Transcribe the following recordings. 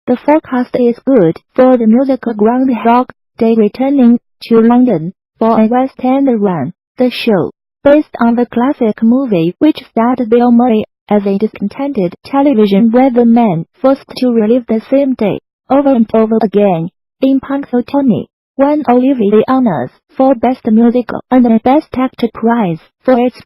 The forecast is good for the musical Groundhog Day returning to London for a West End run. The show, based on the classic movie which starred Bill Murray as a discontented television weatherman forced to relive the same day over and over again, in Punxsutawney, won Olivier honors for Best Musical and the Best Actor prize for its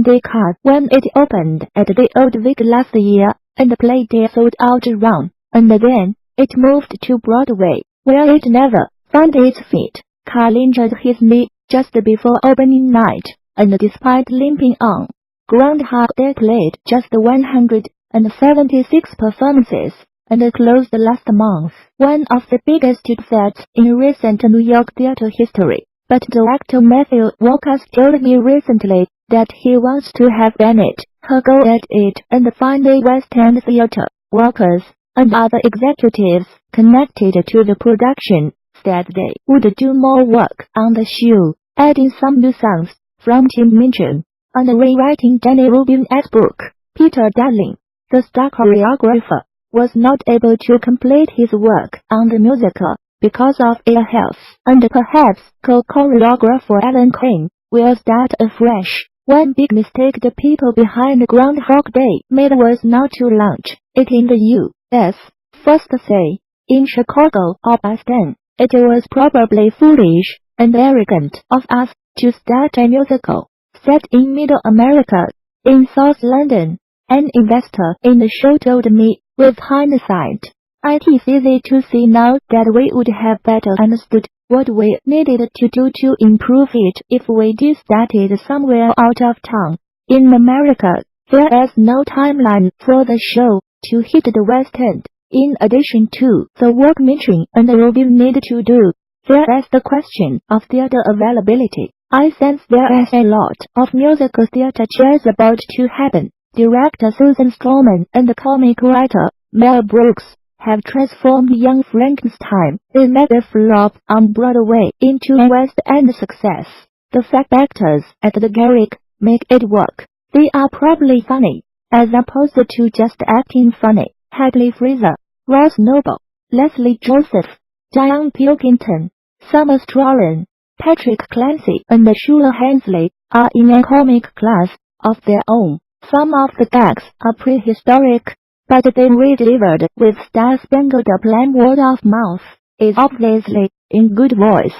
day card when it opened at the Old Vic last year, and played a sold-out run, and then it moved to Broadway, where it never found its feet. Carl injured his knee just before opening night, and despite limping on, Groundhog Day played just 176 performances, and closed last month, one of the biggest sets in recent New York theater history. But director Matthew Walker told me recently that he wants to have Bennett go at it and find a West End theater workers and other executives connected to the production said they would do more work on the show, adding some new songs from Tim Minchin, and rewriting Danny Rubin's book. Peter Darling, the star choreographer, was not able to complete his work on the musical because of ill health, and perhaps co-choreographer Alan Crane will start afresh. One big mistake the people behind Groundhog Day made was not to launch it in the U.S. first, say, in Chicago or Boston. It was probably foolish and arrogant of us to start a musical set in Middle America, in South London, an investor in the show told me. With hindsight, it's easy to see now that we would have better understood what we needed to do to improve it if we did started somewhere out of town. In America, there is no timeline for the show to hit the West End. In addition to the work Minchin and Rubin need to do, there is the question of theater availability. I sense there is a lot of musical theater chairs about to happen. Director Susan Stroman and comic writer Mel Brooks have transformed Young Frankenstein, a mega flop on Broadway, into a West End success. The fact actors at the Garrick make it work. They are probably funny, as opposed to just acting funny. Hadley Fraser, Ross Noble, Leslie Joseph, Diane Pilkington, Summer Strauren, Patrick Clancy and Sheila Hensley are in a comic class of their own. Some of the gags are prehistoric, but they re-delivered with star-spangled plan. Word of mouth is obviously in good voice,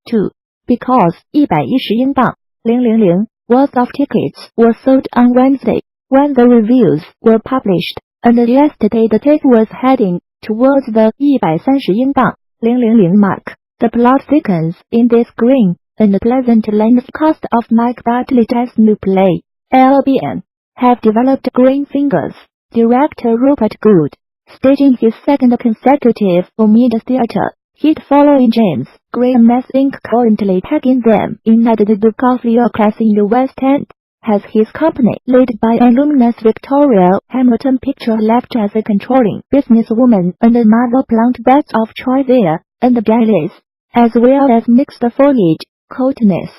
too, because 110英镑000 worth of tickets were sold on Wednesday, when the reviews were published, and yesterday the tape was heading towards the 130英镑000 mark. The plot thickens in this green and pleasant length cast of Mike Bartlett's new play, Albion, have developed green fingers. Director Rupert Good, staging his second consecutive mid-theater hit following James Graham Inc. currently pegging them in at the Duke of York class in the West End, has his company led by a luminous Victoria Hamilton picture left as a controlling businesswoman and a mother plant beds of choice there, and galleys, as well as mixed foliage, coldness.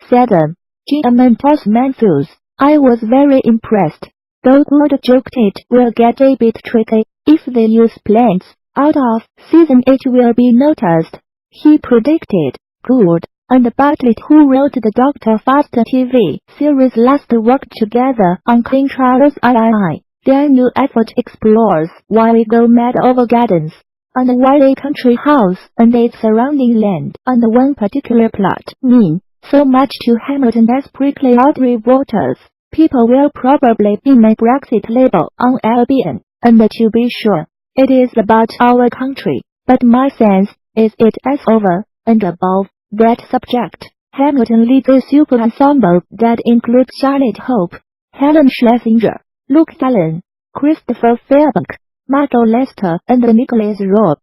Said G.M. Matthews. I was very impressed, though Good joked it will get a bit tricky if they use plants out of season. It will be noticed, he predicted. Good and Bartlett, who wrote the Dr. Faster TV series, last worked together on King Charles III. Their new effort explores why we go mad over gardens, and why a country house and its surrounding land and one particular plot mean so much to Hamilton as prickly Audrey Waters. People will probably pin a Brexit label on Albion, and to be sure, it is about our country, but my sense is it is over and above that subject. Hamilton leads a super ensemble that includes Charlotte Hope, Helen Schlesinger, Luke Fallon, Christopher Fairbank, Margot Lester and Nicholas Rowe.